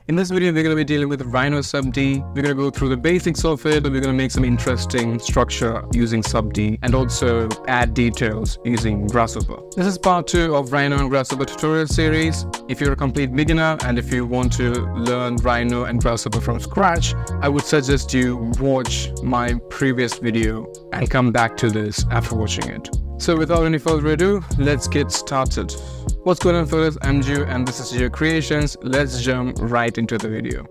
In this video, we're going to be dealing with Rhino Subd. We're going to go through the basics of it, but we're going to make some interesting structure using Subd and also add details using Grasshopper. This is part 2 of Rhino and Grasshopper tutorial series. If you're a complete beginner and if you want to learn Rhino and Grasshopper from scratch, I would suggest you watch my previous video and come back to this after watching it. So without any further ado, let's get started. What's going on, fellas? I'm Geo and this is Geo Creations. Let's jump right into the video.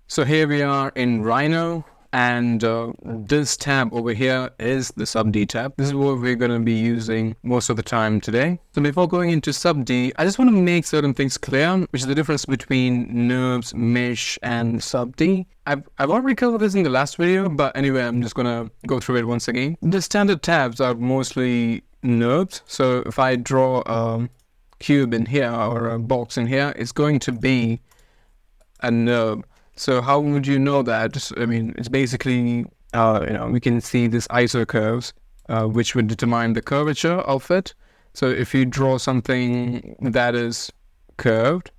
So here we are in Rhino, and this tab over here is the Subd tab. This is what we're going to be using most of the time today. So before going into Subd, I just want to make certain things clear, which is the difference between NURBS, Mesh, and Subd. I've already covered this in the last video, but anyway, I'm just going to go through it once again. The standard tabs are mostly NURBS. So if I draw a cube in here or a box in here, it's going to be a NURB. So how would you know that? I mean, it's basically, we can see these ISO curves, which would determine the curvature of it. So if you draw something that is curved,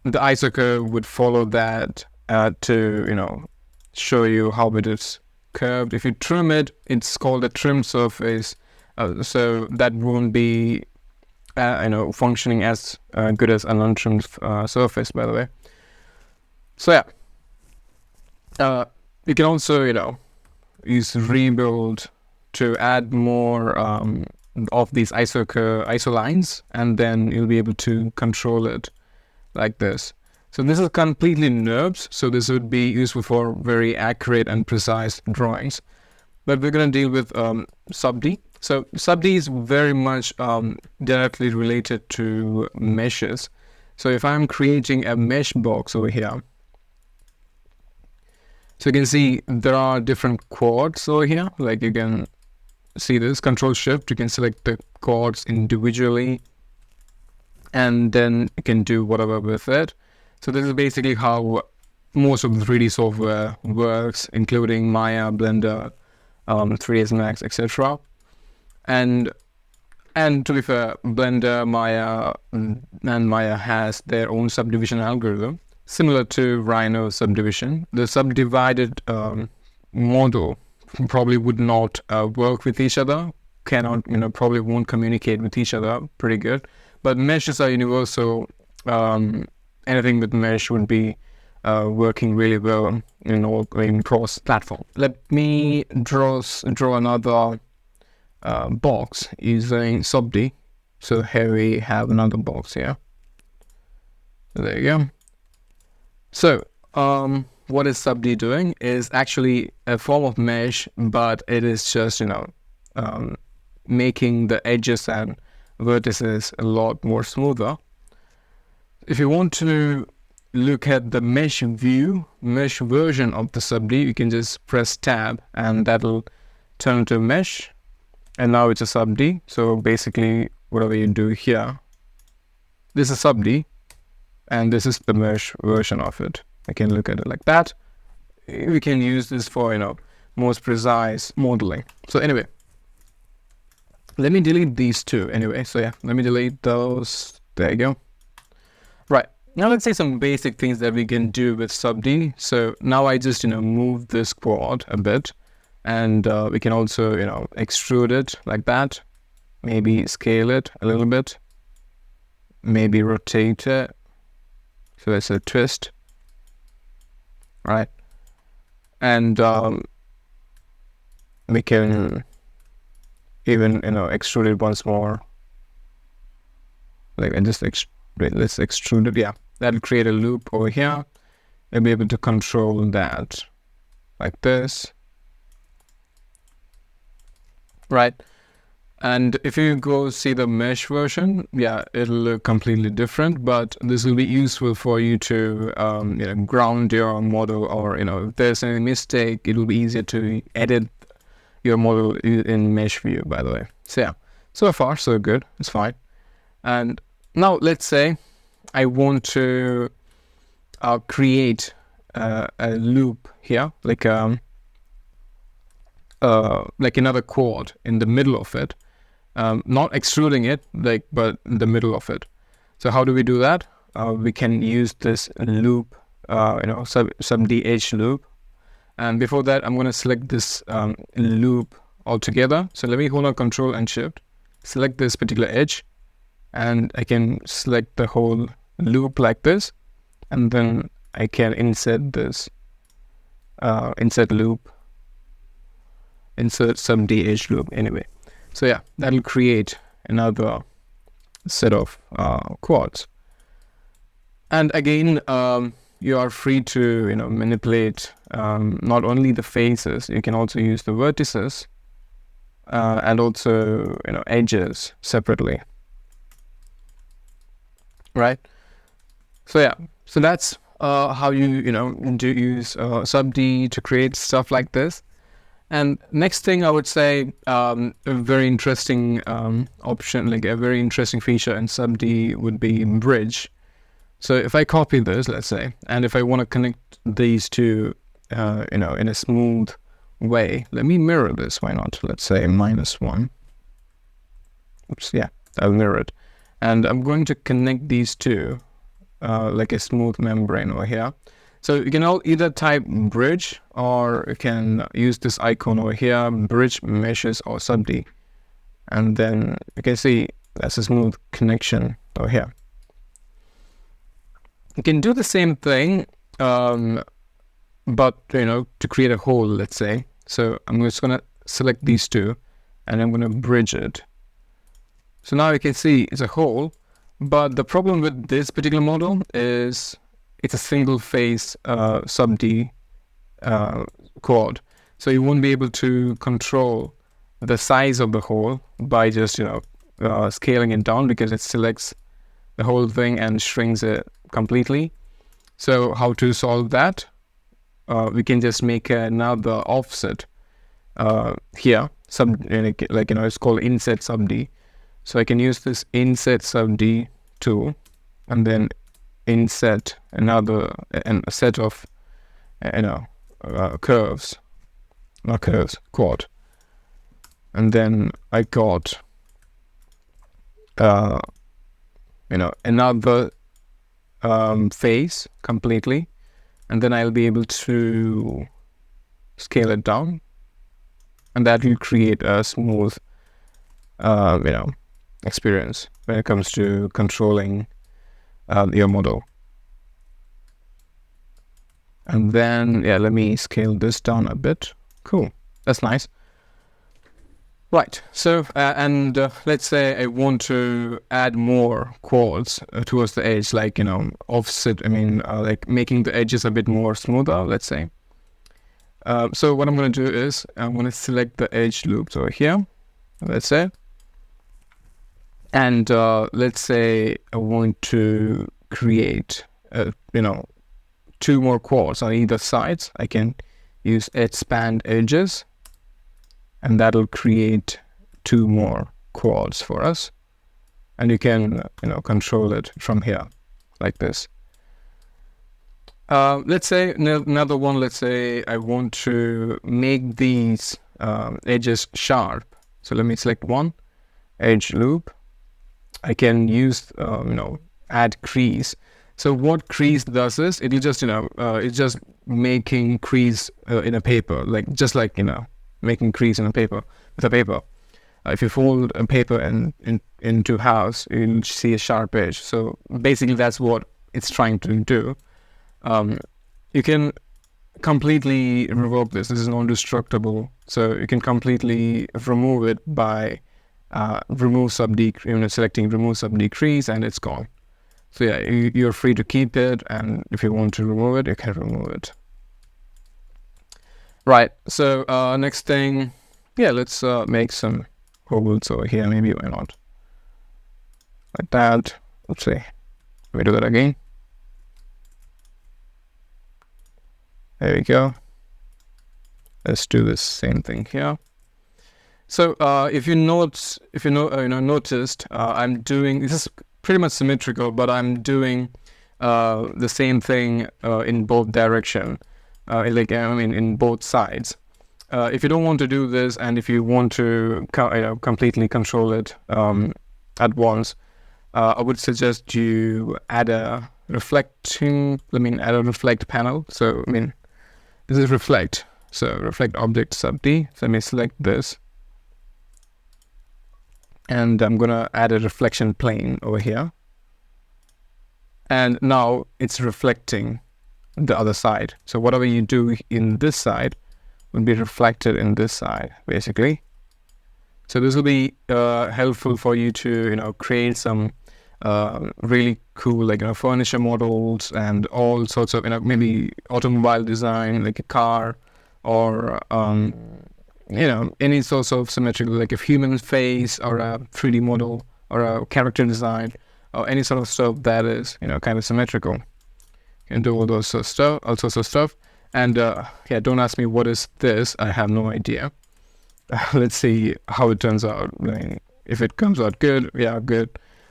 the ISO curve would follow that to, show you how it is curved. If you trim it, it's called a trim surface. So that won't be, functioning as good as an untrimmed surface, by the way. So yeah, you can also, use rebuild to add more of these ISO lines, and then you'll be able to control it like this. So this is completely NURBS, so this would be useful for very accurate and precise drawings. But we're going to deal with Subd. So Subd is very much directly related to meshes. So if I'm creating a mesh box over here, so you can see there are different quads over here. Like you can see this, Control Shift, you can select the quads individually, and then you can do whatever with it. So this is basically how most of the 3D software works, including Maya, Blender, 3ds Max, etc. And to be fair, Blender, Maya, and Maya has their own subdivision algorithm, similar to Rhino subdivision. The subdivided model probably would not work with each other, probably won't communicate with each other pretty good. But meshes are universal. Anything with mesh would be working really well in cross-platform. Let me draw another box using Subd. So here we have another box here. So there you go. So what is Subd doing is actually a form of mesh, but it is just making the edges and vertices a lot more smoother. If you want to look at the mesh version of the Subd, you can just press tab and that'll turn into mesh, and now it's a Subd. So basically whatever you do here, this is Subd and this is the mesh version of it. I can look at it like that. We can use this for most precise modeling. So anyway, let me delete these two anyway. So yeah, let me delete those. There you go. Right, now let's say some basic things that we can do with Subd. So now I just move this quad a bit, and we can also extrude it like that, maybe scale it a little bit, maybe rotate it, so it's a twist, right? And we can even extrude it once more, like, and just let's extrude it. Yeah, that'll create a loop over here. I'll be able to control that like this, right? And if you go see the mesh version, yeah, it'll look completely different, but this will be useful for you to ground your model, or if there's any mistake, it will be easier to edit your model in mesh view, by the way. So yeah, so far so good, it's fine. And now let's say I want to create a loop here, like another chord in the middle of it. not extruding it, like, but in the middle of it. So how do we do that? We can use this loop, Subd edge loop. And before that, I'm going to select this loop altogether. So let me hold on Control and Shift, select this particular edge, and I can select the whole loop like this, and then I can insert this, insert Subd edge loop anyway. So yeah, that'll create another set of quads. And again, you are free to manipulate not only the faces, you can also use the vertices and also edges separately, right? So yeah, so that's how you do use Subd to create stuff like this. And next thing I would say, a very interesting option, like a very interesting feature in Subd would be bridge. So if I copy this, let's say, and if I want to connect these two, in a smooth way, let me mirror this. Why not? Let's say -1. Oops, yeah, I'll mirror it, and I'm going to connect these two like a smooth membrane over here. So you can either type bridge, or you can use this icon over here, bridge meshes or Subd, and then you can see that's a smooth connection over here. You can do the same thing, but to create a hole, let's say. So I'm just gonna select these two, and I'm gonna bridge it. So now you can see it's a hole, but the problem with this particular model is it's a single phase Subd quad, so you won't be able to control the size of the hole by just scaling it down, because it selects the whole thing and shrinks it completely. So how to solve that? We can just make another offset here, it's called insert Subd. So I can use this insert Subd tool, and then insert another a set of quad, and then I got another face completely, and then I'll be able to scale it down, and that will create a smooth experience when it comes to controlling your model. And then let me scale this down a bit. Cool, that's nice. Right, so let's say I want to add more quads towards the edge, like offset, like making the edges a bit more smoother, let's say. So what I'm going to do is I'm going to select the edge loops over here, let's say, and let's say I want to create 2 more quads on either sides. I can use expand edges, and that'll create 2 more quads for us, and you can control it from here like this. Let's say another one, let's say I want to make these edges sharp. So let me select one edge loop. I can use add crease. So what crease does is it'll just it's just making crease in a paper, like making crease in a paper with a paper. If you fold a paper into halves, you'll see a sharp edge. So basically that's what it's trying to do. You can completely revoke this. This is non-destructible, so you can completely remove it by remove Subd, selecting remove Subd crease, and it's gone. So yeah, you're free to keep it, and if you want to remove it, you can remove it. Right, so next thing, let's make some holes over here, maybe, why not? Like that. Let's see. Let me do that again. There we go. Let's do the same thing here. So if you noticed, I'm doing, this is pretty much symmetrical, but I'm doing the same thing in both direction, in both sides. if you don't want to do this, and if you want to completely control it at once, I would suggest you add a reflect panel. So this is reflect. So reflect object subd. So let me select this, and I'm gonna add a reflection plane over here. And now it's reflecting the other side. So whatever you do in this side will be reflected in this side, basically. So this will be helpful for you to create some really cool furniture models and all sorts of maybe automobile design, like a car, or any sorts of symmetrical, like a human face or a 3D model or a character design or any sort of stuff that is kind of symmetrical. You can do all those all sorts of stuff. And yeah, don't ask me what is this. I have no idea. Let's see how it turns out. If it comes out good, yeah, good.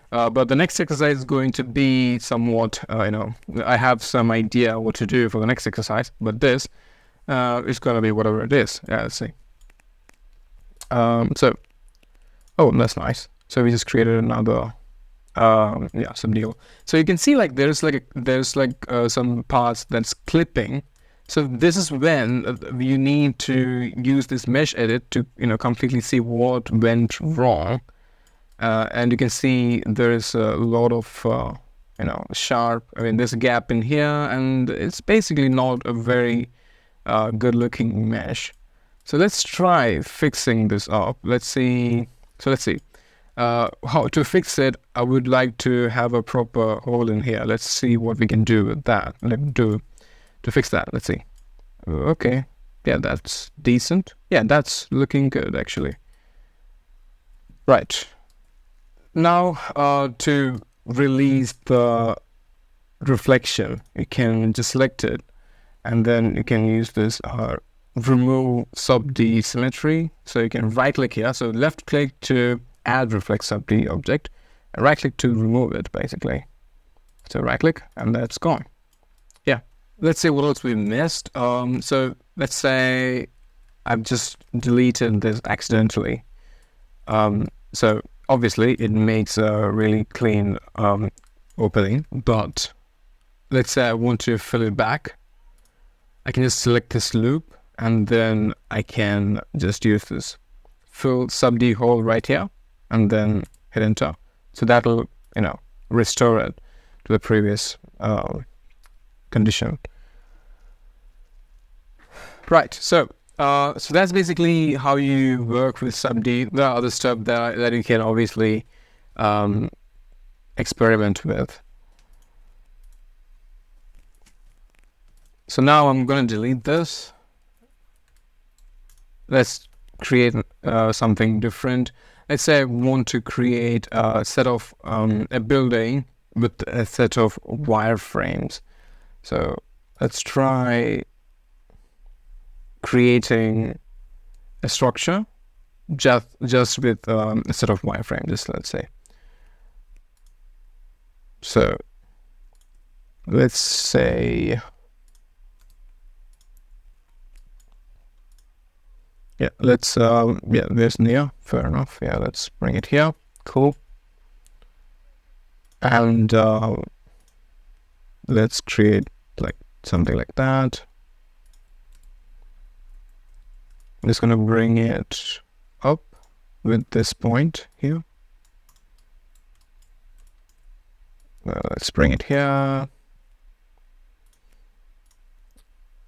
But the next exercise is going to be somewhat, I have some idea what to do for the next exercise, but this is going to be whatever it is. Yeah, let's see. So, oh, that's nice. So we just created another, some deal. So you can see there's some parts that's clipping. So this is when you need to use this mesh edit to completely see what went wrong. And you can see there is a lot of sharp. There's a gap in here, and it's basically not a very good-looking mesh. So let's try fixing this up. Let's see. So let's see how to fix it. I would like to have a proper hole in here. Let's see what we can do with that. To fix that. Let's see. Okay. Yeah, that's decent. Yeah, that's looking good actually. Right. Now, to release the reflection, you can just select it, and then you can use this remove subd symmetry. So you can right click here. So left click to add reflect subd object, and right click to remove it basically. So right click, and that's gone. Yeah. Let's see what else we missed. So let's say I've just deleted this accidentally. So obviously it makes a really clean opening, but let's say I want to fill it back. I can just select this loop, and then I can just use this fill subd hole right here, and then hit enter. So that'll restore it to the previous condition. Right. So that's basically how you work with subd. There are other stuff that you can obviously experiment with. So now I'm going to delete this. Let's create something different. Let's say I want to create a set of a building with a set of wireframes. So let's try creating a structure just with a set of wireframes, let's say. So let's say, yeah, let's there's near, fair enough. Yeah, let's bring it here. Cool. And let's create something like that. I'm just going to bring it up with this point here. Let's bring it here.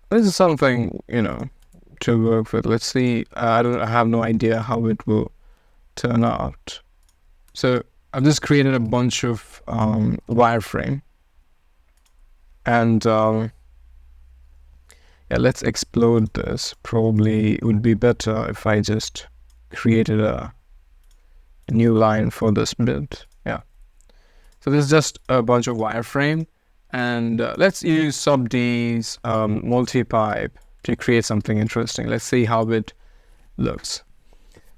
This is something, to work with. Let's see. I have no idea how it will turn out. So I've just created a bunch of wireframe. And yeah, let's explode this. Probably it would be better if I just created a new line for this bit. Yeah. So this is just a bunch of wireframe, and let's use subd's multi-pipe to create something interesting. Let's see how it looks.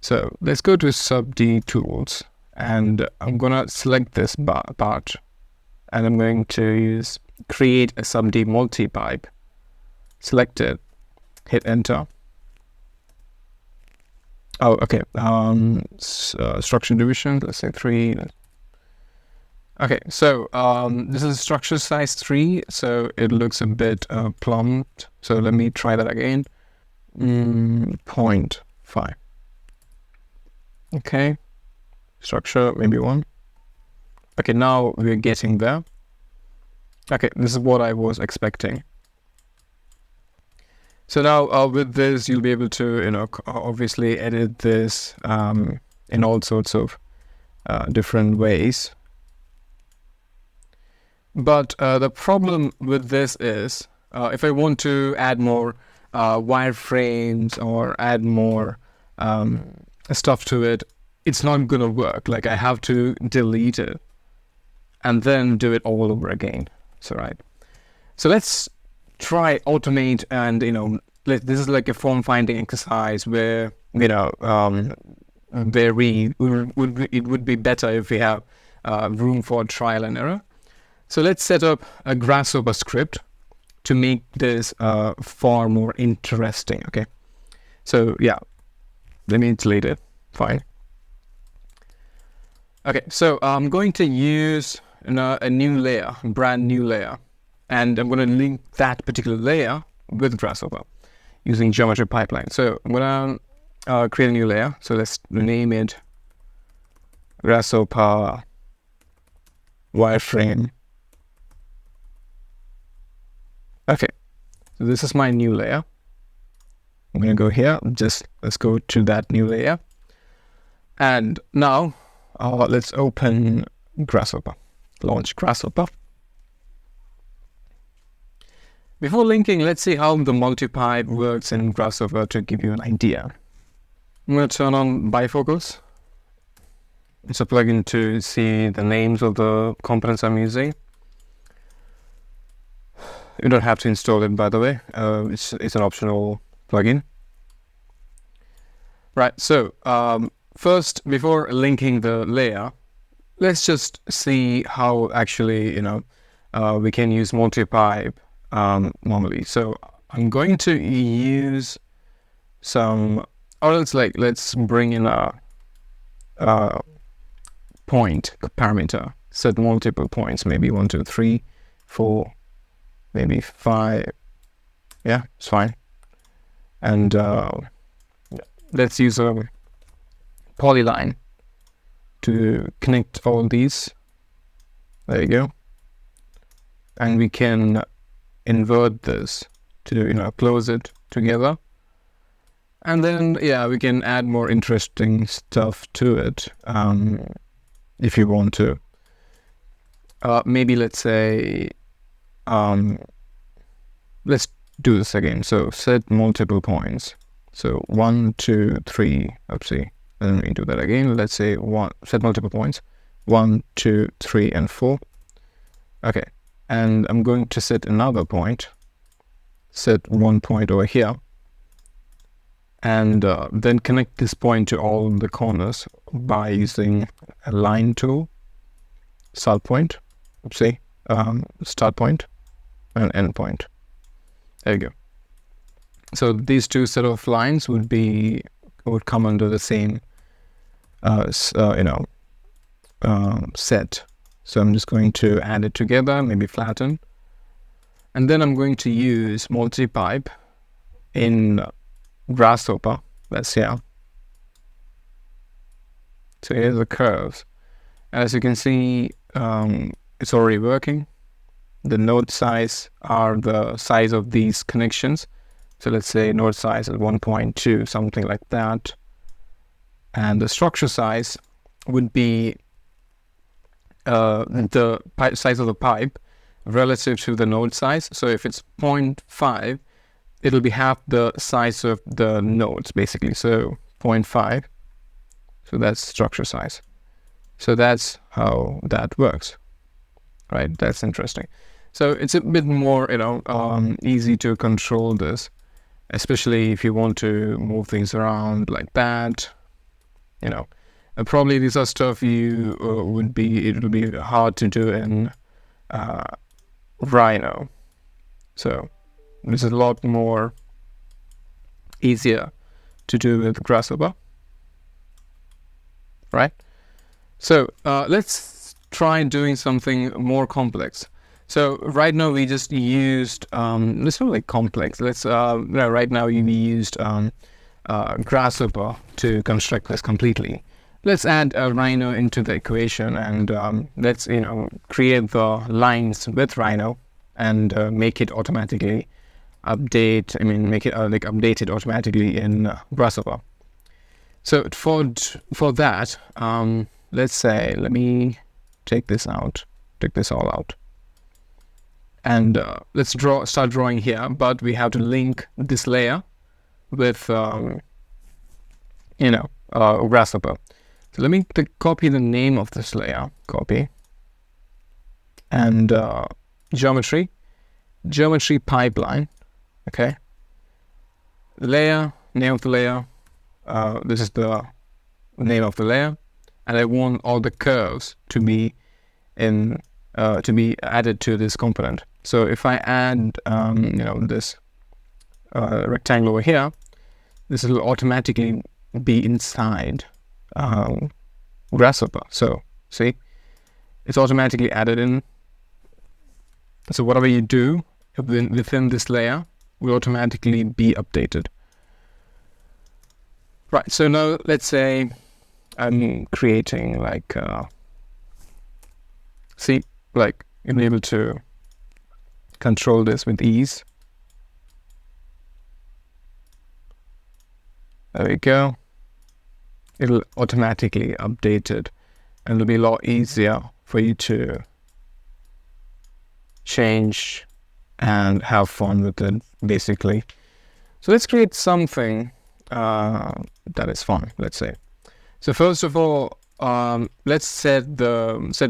So let's go to subd tools, and I'm gonna select this part, and I'm going to use create a subd multi-pipe. Select it, hit enter, Oh, okay. Structure division, let's say 3. Okay, so this is structure size 3, so it looks a bit plumped. So let me try that again. 0.5. Okay, structure maybe 1. Okay, now we're getting there. Okay, this is what I was expecting. So now with this, you'll be able to, obviously edit this in all sorts of different ways. But the problem with this is, if I want to add more wireframes or add more stuff to it, it's not going to work. Like, I have to delete it and then do it all over again. So, right. So let's try automate, and this is like a form finding exercise where where it would be better if we have room for trial and error. So let's set up a Grasshopper script to make this far more interesting. Okay, so yeah, let me delete it. Fine. Okay, so I'm going to use a new layer, brand new layer. And I'm going to link that particular layer with Grasshopper using geometry pipeline. So I'm going to create a new layer. So let's rename it Grasshopper wireframe. Okay, so this is my new layer. I'm going to go here. Let's go to that new layer. And now let's open Grasshopper. Launch Grasshopper. Before linking, let's see how the multi-pipe works in Grasshopper to give you an idea. I'm going to turn on bifocals. It's a plugin to see the names of the components I'm using. You don't have to install it, by the way. It's an optional plugin. Right, so first, before linking the layer, let's just see how actually, we can use multi-pipe normally. So I'm going to use some, or let's bring in a point parameter, set multiple points, maybe 1, 2, 3, 4, maybe 5. Yeah, it's fine. And let's use a polyline to connect all these. There you go. And we can invert this to close it together, and then we can add more interesting stuff to it if you want to. Maybe let's say let's do this again. So set multiple points. So 1, 2, 3. Oopsie. Let me do that again. Let's say set multiple points. 1, 2, 3, and 4. Okay. And I'm going to set another point, set 1 point over here, and then connect this point to all the corners by using a line tool, start point, start point, and end point. There you go. So these two set of lines would come under the same, set. So I'm just going to add it together, maybe flatten. And then I'm going to use multi-pipe in Grasshopper. That's here. So here's the curves. As you can see, it's already working. The node size are the size of these connections. So let's say node size is 1.2, something like that. And the structure size would be the size of the pipe relative to the node size. So if it's 0.5, it'll be half the size of the nodes, basically. So 0.5. So that's structure size. So that's how that works, right? That's interesting. So it's a bit more, easy to control this, especially if you want to move things around like that, probably these are stuff it would be hard to do in Rhino. So this is a lot more easier to do with Grasshopper. right? So let's try doing something more complex. So right now we just used, it's not like complex. Let's, right now we used Grasshopper to construct this completely. Let's add a Rhino into the equation, and let's, create the lines with Rhino and make it automatically update. Make it update it automatically in Grasshopper. So for that, let's say, let me take this all out. And let's start drawing here, but we have to link this layer with, Grasshopper. So let me copy the name of this layer, copy, and geometry pipeline, okay. The layer, name of the layer, this is the name of the layer, and I want all the curves to be added to this component. So if I add, this rectangle over here, this will automatically be inside Grasshopper. So see, it's automatically added in. So whatever you do within this layer will automatically be updated. Right. So now let's say I'm creating you'll be able to control this with ease. There we go. It'll automatically update it, and it'll be a lot easier for you to change and have fun with it, basically. So let's create something that is fun, let's say. So first of all, let's set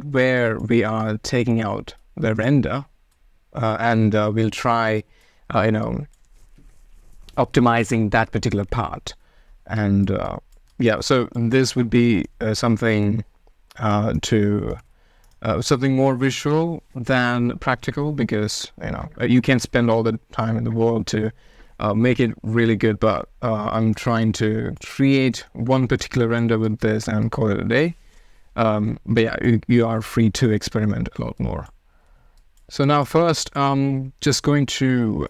where we are taking out the render, and we'll try, optimizing that particular part. And so this would be something something more visual than practical, because you can't spend all the time in the world to make it really good. But I'm trying to create one particular render with this and call it a day. But yeah, you are free to experiment a lot more. So now first, I'm just going to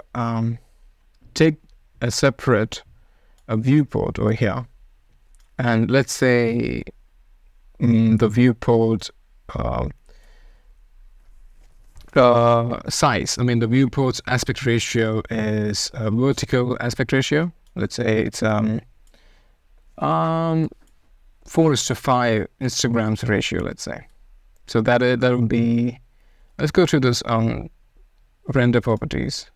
take a separate viewport over here, and let's say the viewport size. The viewport's aspect ratio is a vertical aspect ratio. Let's say it's 4:5 Instagrams ratio, let's say. So that would be, let's go to this render properties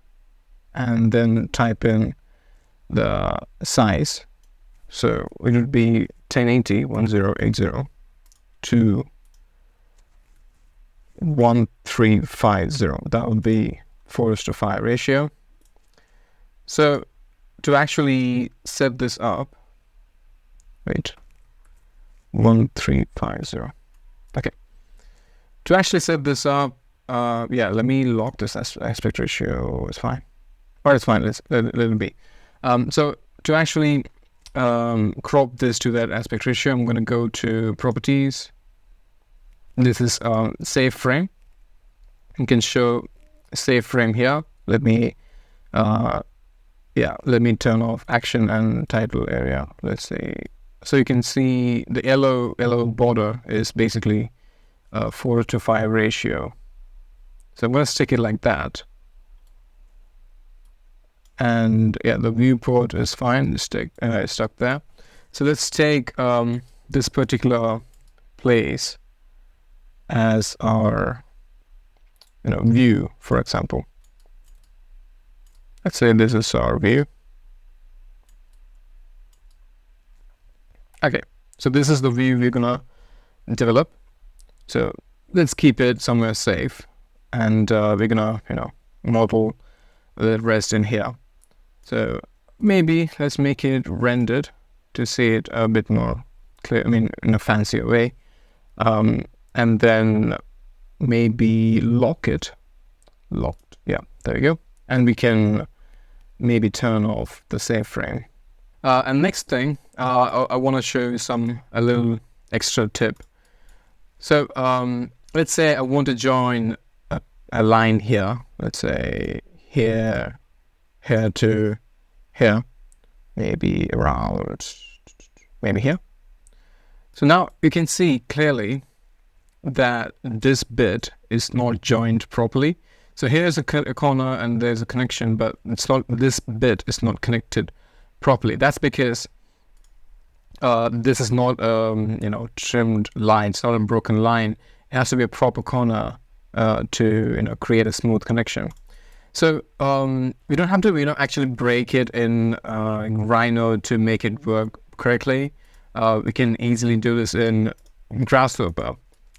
and then type in the size. So it would be 1080 to 1350. That would be 4:5 ratio. So to actually set this up, 1350. Okay. To actually set this up, let me lock this aspect ratio. It's fine. Or it's fine. Let it be. So to actually crop this to that aspect ratio, I'm going to go to properties. This is save frame. You can show save frame here. Let me turn off action and title area. Let's say, so you can see the yellow border is basically 4:5 ratio. So I'm going to stick it like that. And yeah, the viewport is fine. It's stuck there. So let's take this particular place as our view, for example. Let's say this is our view. Okay, so this is the view we're gonna develop. So let's keep it somewhere safe, and we're gonna model the rest in here. So maybe let's make it rendered to see it a bit more clear, in a fancier way. And then maybe locked, yeah, there you go. And we can maybe turn off the save frame. And next thing, I want to show you a little extra tip. So let's say I want to join a line here. Let's say here to here, maybe around, maybe here. So now you can see clearly that this bit is not joined properly. So here's a corner and there's a connection, but it's not, this bit is not connected properly. That's because this is not trimmed line. It's not a broken line. It has to be a proper corner to create a smooth connection. So we don't have to actually break it in Rhino to make it work correctly. We can easily do this in Grasshopper.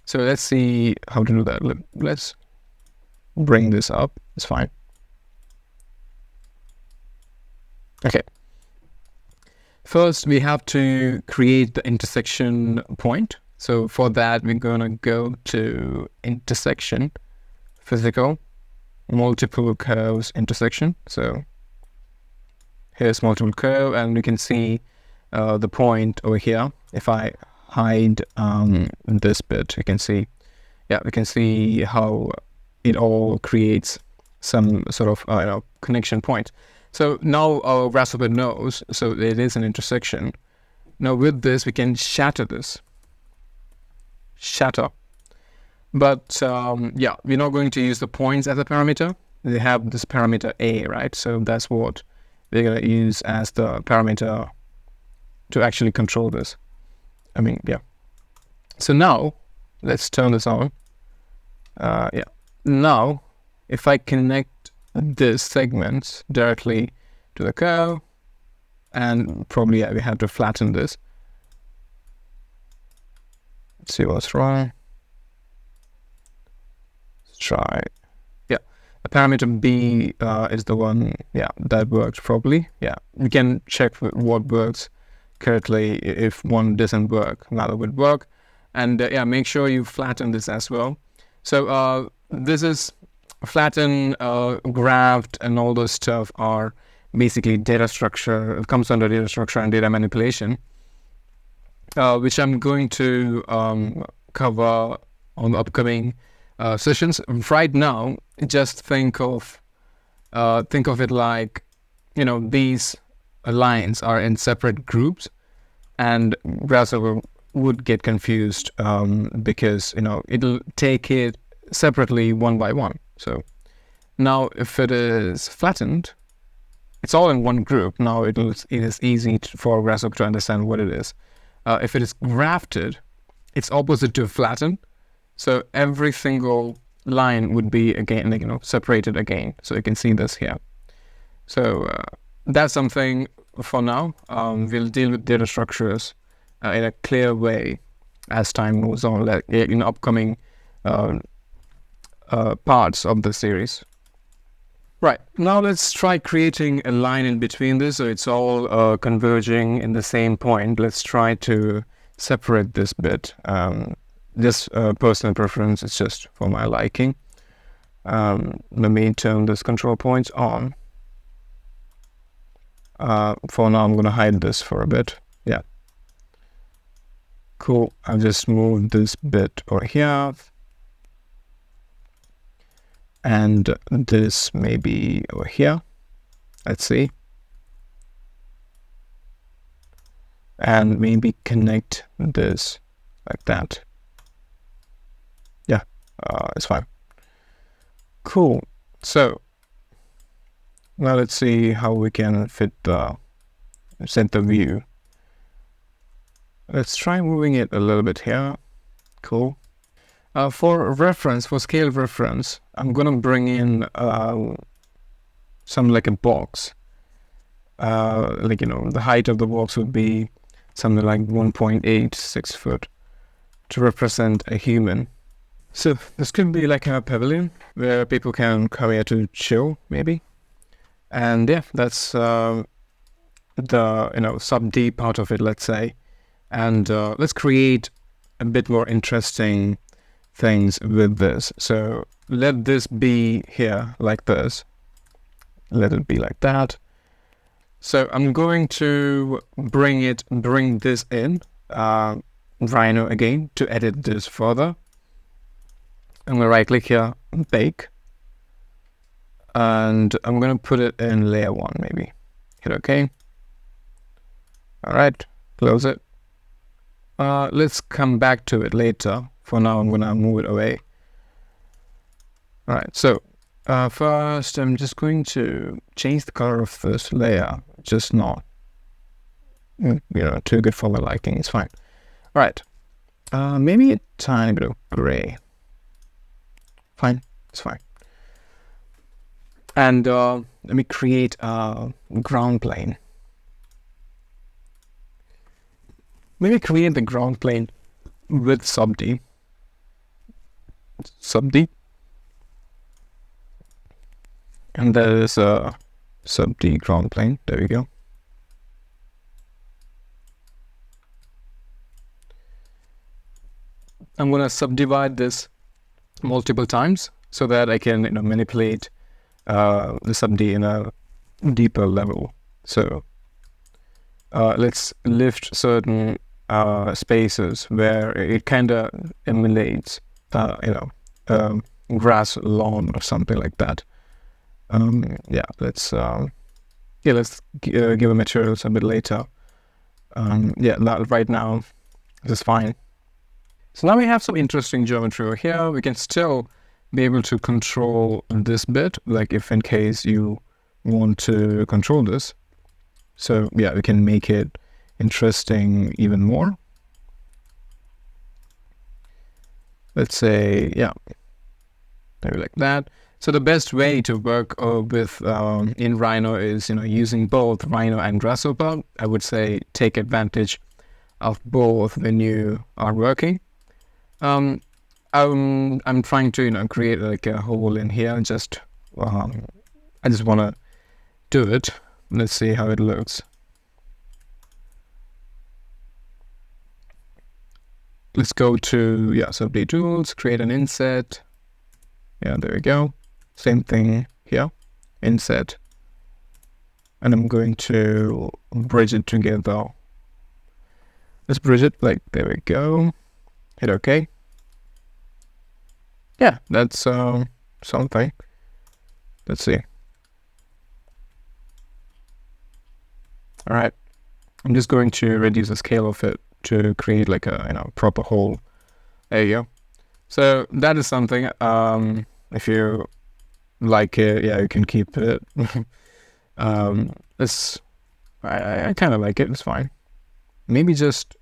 So let's see how to do that. Let's bring this up. It's fine. Okay. First, we have to create the intersection point. So for that, we're going to go to intersection, physical, multiple curves intersection. So here's multiple curve, and we can see the point over here. If I hide this bit, you can see, we can see how it all creates some sort of connection point. So now our Grasshopper knows, so it is an intersection. Now with this, we can shatter this. Shatter. But we're not going to use the points as a parameter. They have this parameter A, right? So that's what we're going to use as the parameter to actually control this. So now, let's turn this on. Now, if I connect this segment directly to the curve, and probably we have to flatten this. Let's see what's wrong. Let's try. The parameter B is the one, that works properly. We can check what works correctly. If one doesn't work, another would work. And make sure you flatten this as well. So this is flatten, graphed, and all those stuff are basically data structure. It comes under data structure and data manipulation, which I'm going to cover on the upcoming sessions. Right now, just think of it like, these lines are in separate groups, and Grasshopper would get confused because it'll take it separately one by one. So now if it is flattened, it's all in one group. Now it is easy for Grasshopper to understand what it is. If it is grafted, it's opposite to flatten. So every single line would be again, separated again. So you can see this here. So that's something for now. We'll deal with data structures in a clear way as time moves on, like in upcoming parts of the series. Right, now let's try creating a line in between this, so it's all converging in the same point. Let's try to separate this bit. This personal preference is just for my liking. Let me turn this control points on. For now, I'm going to hide this for a bit. Cool. I've just moved this bit over here. And this maybe over here. Let's see. And maybe connect this like that. It's fine. Cool. So now let's see how we can set the view. Let's try moving it a little bit here. Cool. For scale reference, I'm going to bring in some like a box. The height of the box would be something like 1.86 foot to represent a human. So this could be like a pavilion where people can come here to chill, maybe. And that's the sub D part of it, let's say. And let's create a bit more interesting things with this. So let this be here like this. Let it be like that. So I'm going to bring this in Rhino again to edit this further. I'm gonna right click here, bake, and I'm gonna put it in layer 1 maybe. Hit OK. All right, close it. Let's come back to it later. For now, I'm gonna move it away. All right, so first I'm just going to change the color of this layer, just not, too good for my liking. It's fine. All right, maybe a tiny bit of gray. Fine, it's fine. And let me create a ground plane. Maybe create the ground plane with Subd. And there is a Subd ground plane. There we go. I'm gonna subdivide this multiple times so that I can manipulate the Subd in a deeper level. So let's lift certain spaces where it kind of emulates grass lawn or something like that. Let's give a materials a bit later. Right now this is fine. So now we have some interesting geometry over here. We can still be able to control this bit, like if in case you want to control this. So yeah, we can make it interesting even more. Let's say, maybe like that. So the best way to work with in Rhino is using both Rhino and Grasshopper. I would say take advantage of both when you are working. I'm trying to create like a hole in here. I just want to do it. Let's see how it looks. Let's go to Subd tools, create an inset. Yeah, there we go. Same thing here, inset. And I'm going to bridge it together. Let's bridge it, like, there we go. Hit OK. Yeah, that's something. Let's see. All right, I'm just going to reduce the scale of it to create like a proper hole. There you go. So that is something. If you like it, you can keep it. This I kind of like it. It's fine. Maybe just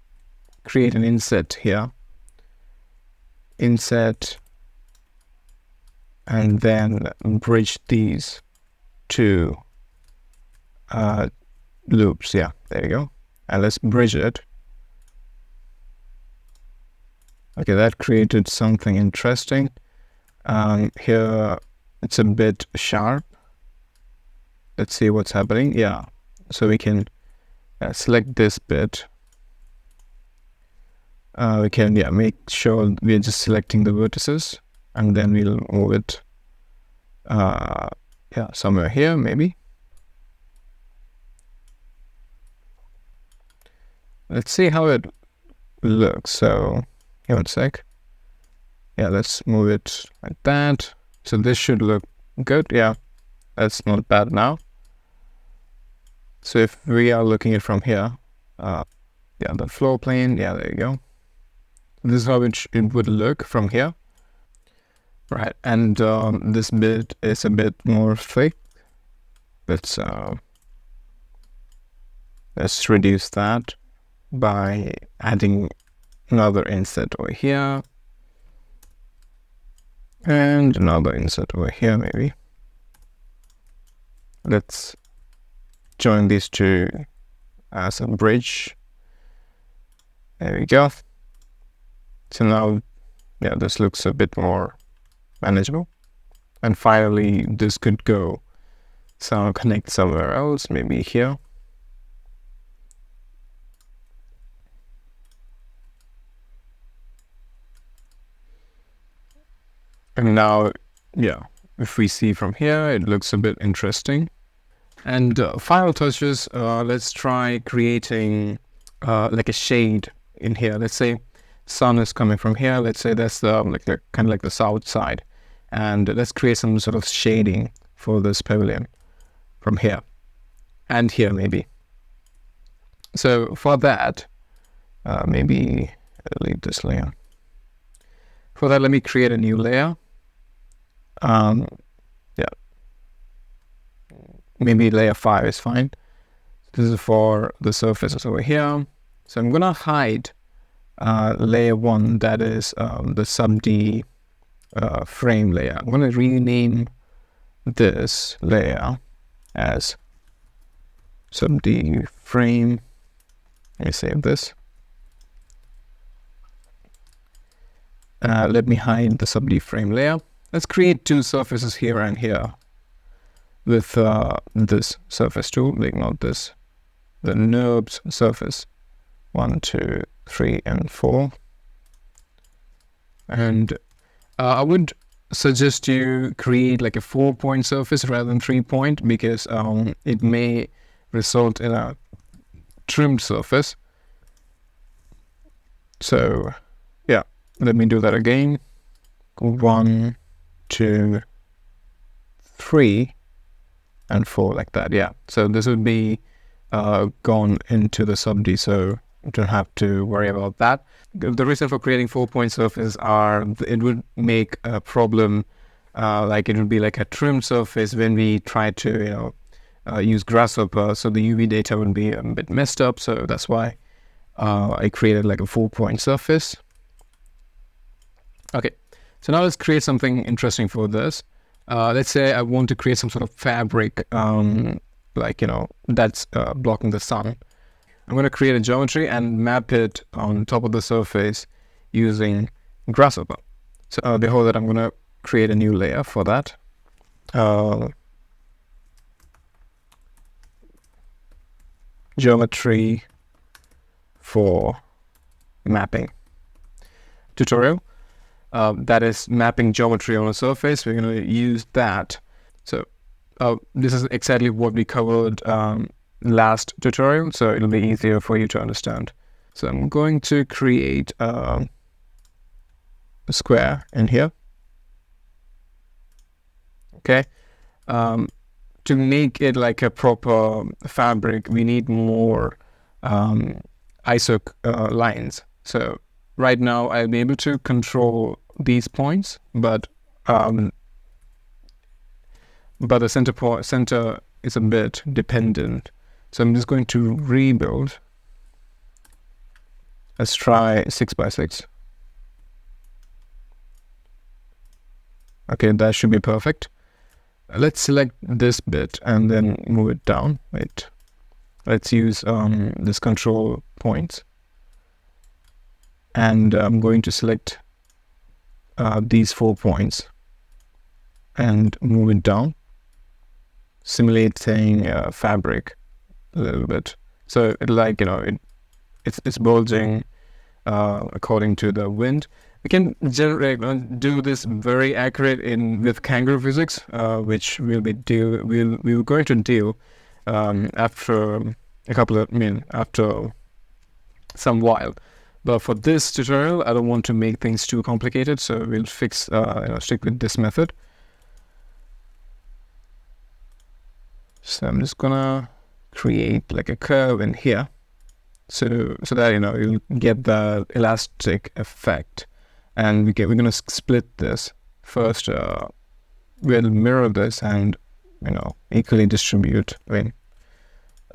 create an inset here. Inset, and then bridge these two loops. Yeah, there you go. And let's bridge it. Okay, that created something interesting. Here it's a bit sharp. Let's see what's happening. Yeah, so we can select this bit. We can make sure we're just selecting the vertices, and then we'll move it somewhere here maybe. Let's see how it looks. So here, one sec. Yeah, let's move it like that. So this should look good. Yeah, that's not bad now. So if we are looking at from here, the floor plane, there you go. This is how it would look from here. Right, and this bit is a bit more thick. Let's reduce that by adding another inset over here. And another inset over here maybe. Let's join these two as a bridge. There we go. So now, this looks a bit more manageable. And finally, this could go connect somewhere else, maybe here. And now, if we see from here, it looks a bit interesting. And final touches, let's try creating like a shade in here. Let's say sun is coming from here. Let's say that's the kind of like the south side, and let's create some sort of shading for this pavilion from here and here maybe. So for that, maybe delete this layer. For that, let me create a new layer. Yeah, maybe layer 5 is fine. This is for the surfaces over here. So I'm gonna hide layer 1, that is the Subd frame layer. I'm gonna rename this layer as Subd frame. Let me save this. Let me hide the Subd frame layer. Let's create 2 surfaces here and here with this surface tool. Ignore this. The NURBS surface 1, 2, 3, and 4. And I would suggest you create like a 4-point surface rather than 3-point, because it may result in a trimmed surface. So yeah, let me do that again. 1, 2, 3, and 4, like that. Yeah, so this would be gone into the Subd, so you don't have to worry about that. The reason for creating 4-point surface are it would make a problem, like it would be like a trimmed surface when we try to use Grasshopper, so the UV data would be a bit messed up. So that's why I created like a 4-point surface. Okay, so now let's create something interesting for this. Let's say I want to create some sort of fabric, that's blocking the sun. I'm going to create a geometry and map it on top of the surface using Grasshopper. So behold that, I'm going to create a new layer for that. Geometry for mapping tutorial. That is mapping geometry on a surface. We're going to use that. So this is exactly what we covered last tutorial, so it'll be easier for you to understand. So I'm going to create a square in here. Okay. To make it like a proper fabric, we need more ISO lines. So right now I'll be able to control these points, but the center is a bit dependent. So I'm just going to rebuild. Let's try 6x6. Okay, that should be perfect. Let's select this bit and then move it down. Wait, let's use this control points. And I'm going to select these 4 points and move it down, simulating fabric a little bit. So it's bulging according to the wind. We can do this very accurate with kangaroo physics, which we're going to deal after after some while. But for this tutorial, I don't want to make things too complicated, so we'll stick with this method. So I'm just gonna create like a curve in here, so that you'll get the elastic effect, and we're gonna split this first. We'll mirror this and equally distribute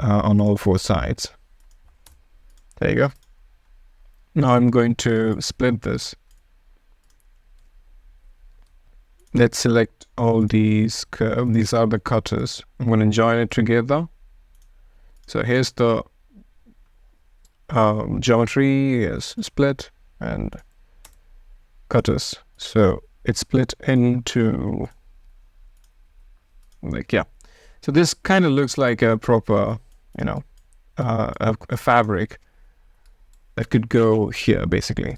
on all 4 sides. There you go. Now I'm going to split this. Let's select all these curves. These are the cutters. I'm going to join it together. So here's the geometry is split and cutters. So it's split into So this kind of looks like a proper, a fabric that could go here basically.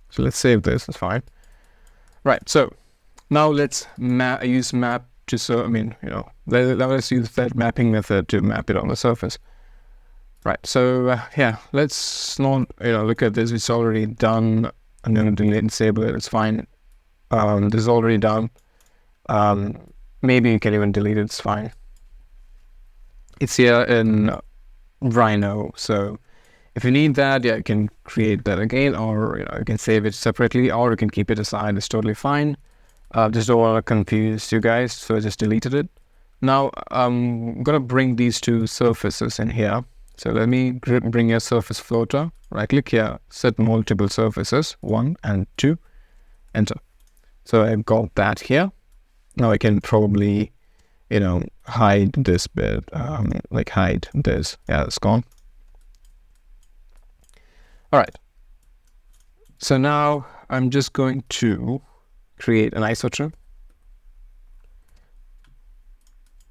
So let's save this. That's fine. Right. So now let's use map to let's use that mapping method to map it on the surface. Right, so yeah, let's not look at this. It's already done. I'm going to delete and disable it. It's fine. This is already done. Maybe you can even delete it. It's fine. It's here in Rhino. So if you need that, yeah, you can create that again, or you can save it separately, or you can keep it aside. It's totally fine. Just don't want to confuse you guys, so I just deleted it. Now I'm gonna bring these two surfaces in here. So let me bring a surface floater. Right click here, set multiple surfaces, 1 and 2, enter. So I've got that here. Now I can probably, hide this bit, like hide this. Yeah, it's gone. All right. So now I'm just going to create an isotope.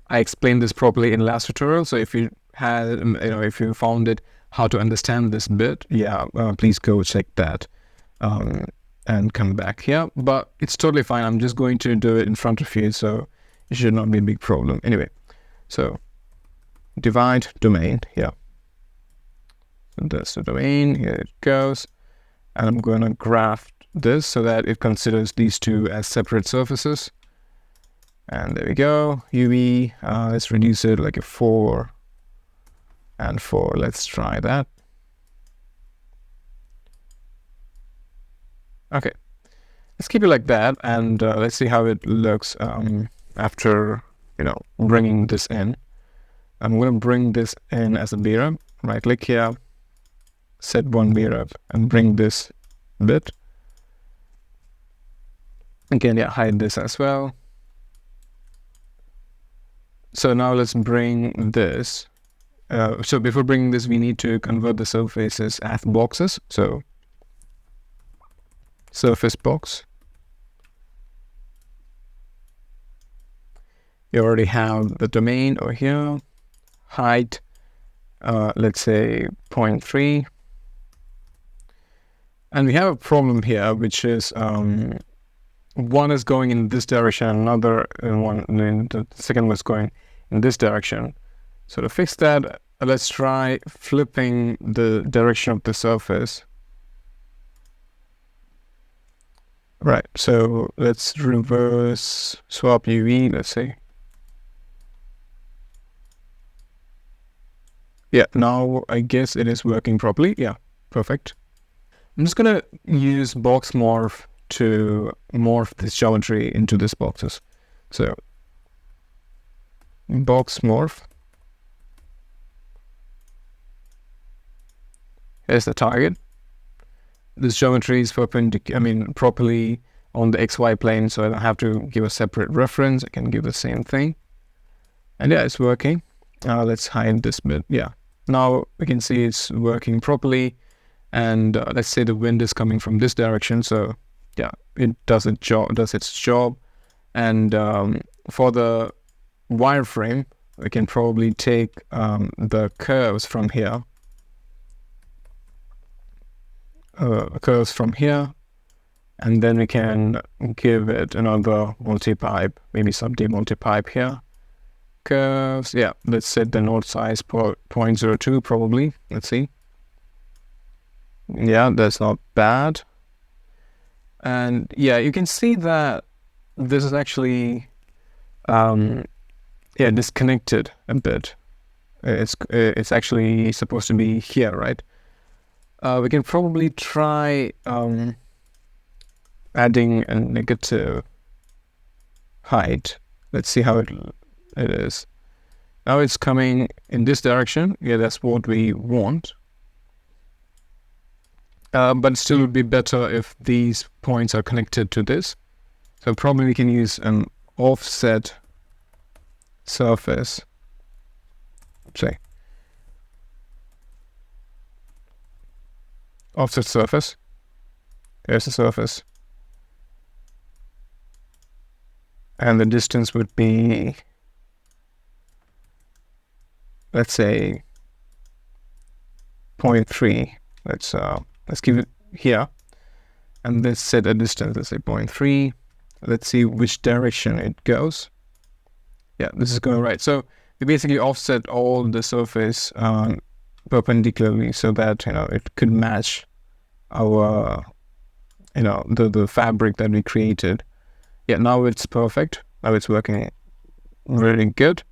I explained this properly in last tutorial. So if you had, if you found it how to understand this bit, yeah, please go check that and come back here. But it's totally fine. I'm just going to do it in front of you, so it should not be a big problem. Anyway, so divide domain here. So that's the domain. Here it goes. And I'm going to graft this so that it considers these two as separate surfaces. And there we go. UV, let's reduce it like a 4 and 4. Let's try that. Okay, let's keep it like that, and let's see how it looks after bringing this in. I'm going to bring this in as a VRUP. Right click here, set one VRUP, and bring this bit. Again, yeah, hide this as well. So now let's bring this. So before bringing this, we need to convert the surfaces as boxes. So surface box. You already have the domain over here. Height, let's say 0.3. And we have a problem here, which is one is going in this direction, another one, the second was going in this direction. So to fix that, let's try flipping the direction of the surface. Right, so let's reverse swap UV, let's say. Yeah, now I guess it is working properly. Yeah, perfect. I'm just gonna use Box Morph to morph this geometry into these boxes. So Box Morph. Here's the target. This geometry is properly on the XY plane, so I don't have to give a separate reference. I can give the same thing. And yeah, it's working. Let's hide this bit. Yeah, now we can see it's working properly. And let's say the wind is coming from this direction. So yeah, it does its job. And for the wireframe, we can probably take the curves from here. And then we can give it another multi-pipe, maybe Subd multi-pipe here. Curves, yeah, let's set the node size 0.02 probably. Let's see. Yeah, that's not bad. And yeah, you can see that this is actually disconnected a bit. It's actually supposed to be here, right? We can probably try adding a negative height. Let's see how it is. Now it's coming in this direction. Yeah, that's what we want. But it still would be better if these points are connected to this. So probably we can use an offset surface. Say offset surface. Here's the surface. And the distance would be, let's say 0.3. Let's keep it here. And let's set a distance, let's say 0.3. Let's see which direction it goes. Yeah, this is going right. So we basically offset all the surface perpendicularly so that, it could match our, the fabric that we created. Yeah, now it's perfect. Now it's working really good.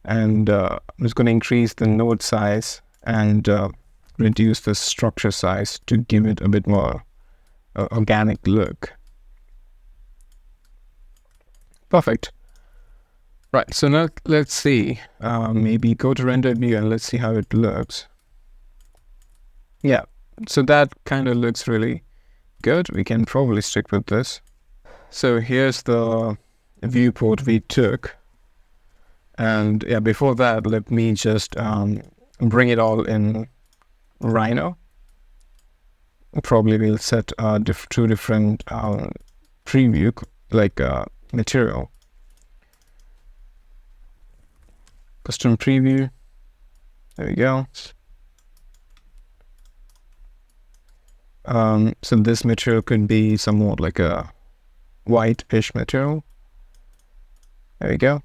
And I'm just going to increase the node size and reduce the structure size to give it a bit more organic look. Perfect. Right, so now let's see. Maybe go to render view and let's see how it looks. Yeah, so that kind of looks really good. We can probably stick with this. So here's the viewport we took. And yeah, before that, let me just bring it all in Rhino. Probably we'll set two different preview, like material. Custom preview. There we go. So this material could be somewhat like a white-ish material. There we go.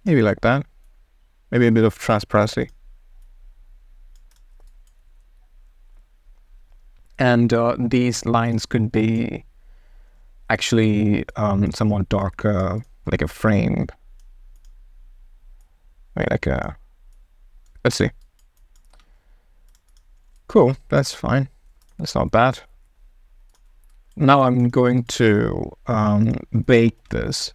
Maybe like that. Maybe a bit of transparency. And these lines could be actually somewhat darker, like a frame. Like a, let's see. Cool, that's fine. That's not bad. Now I'm going to bake this.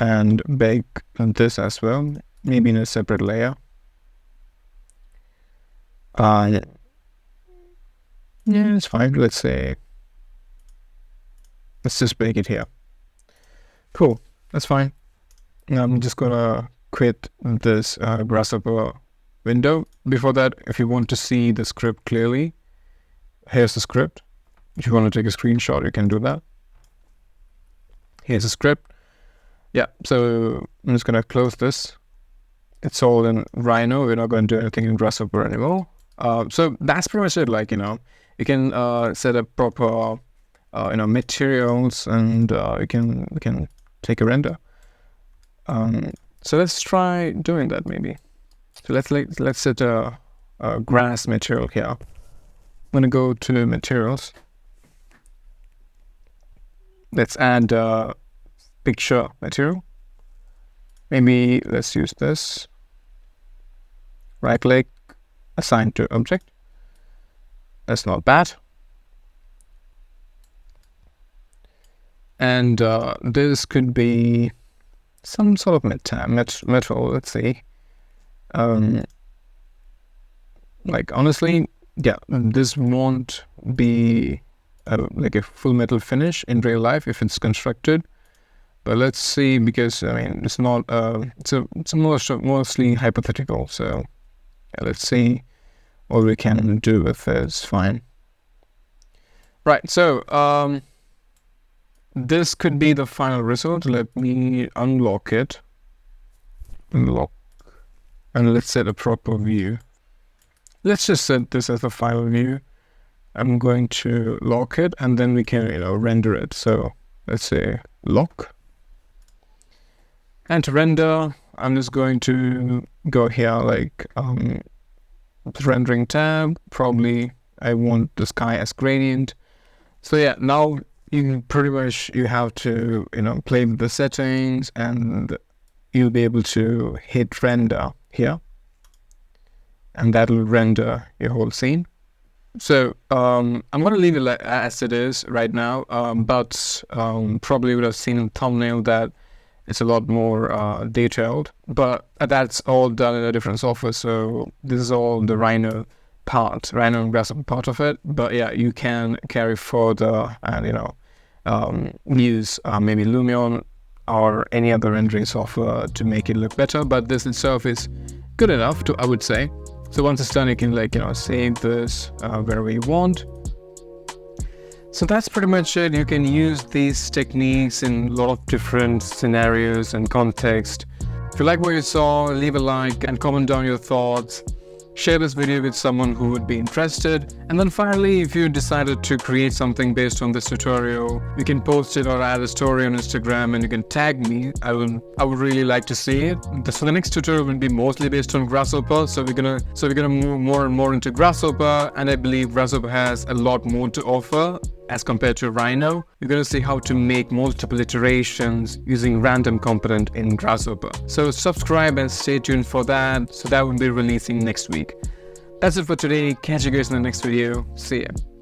And bake this as well, maybe in a separate layer. Yeah, it's fine. Let's just bake it here. Cool, that's fine. Now I'm just gonna quit this Grasshopper window. Before that, if you want to see the script clearly, here's the script. If you want to take a screenshot, you can do that. Here's the script. Yeah, so I'm just gonna close this. It's all in Rhino. We're not going to do anything in Grasshopper anymore. So that's pretty much it. Like, you can set up proper, materials, and we can take a render. So let's try doing that maybe. So let's set a grass material here. I'm gonna go to materials. Let's add picture material. Maybe let's use this. Right click, assign to object. That's not bad. And this could be some sort of metal. Let's see. Like honestly, yeah, this won't be like a full metal finish in real life if it's constructed. But let's see, because I mean it's not. It's mostly hypothetical. So yeah, let's see what we can do with this. Fine. Right. So this could be the final result. Let me unlock it. Unlock. And let's set a proper view. Let's just set this as the final view. I'm going to lock it, and then we can, render it. So let's say lock. And to render, I'm just going to go here, like rendering tab. Probably I want the sky as gradient. So yeah, now you have to, play with the settings, and you'll be able to hit render here, and that'll render your whole scene. So I'm going to leave it as it is right now, but probably would have seen in the thumbnail that it's a lot more detailed, but that's all done in a different software. So this is all the Rhino and Grasshopper part of it. But yeah, you can carry further and use maybe Lumion or any other rendering software to make it look better. But this itself is good enough I would say. So once it's done, you can save this wherever you want. So that's pretty much it. You can use these techniques in a lot of different scenarios and context. If you like what you saw, leave a like and comment down your thoughts. share this video with someone who would be interested. And then finally, if you decided to create something based on this tutorial, you can post it or add a story on Instagram and you can tag me. I would really like to see it. So the next tutorial will be mostly based on Grasshopper. So we're gonna move more and more into Grasshopper, and I believe Grasshopper has a lot more to offer as compared to Rhino. You're going to see how to make multiple iterations using random component in Grasshopper. So subscribe and stay tuned for that. So that will be releasing next week. That's it for today. Catch you guys in the next video. See ya.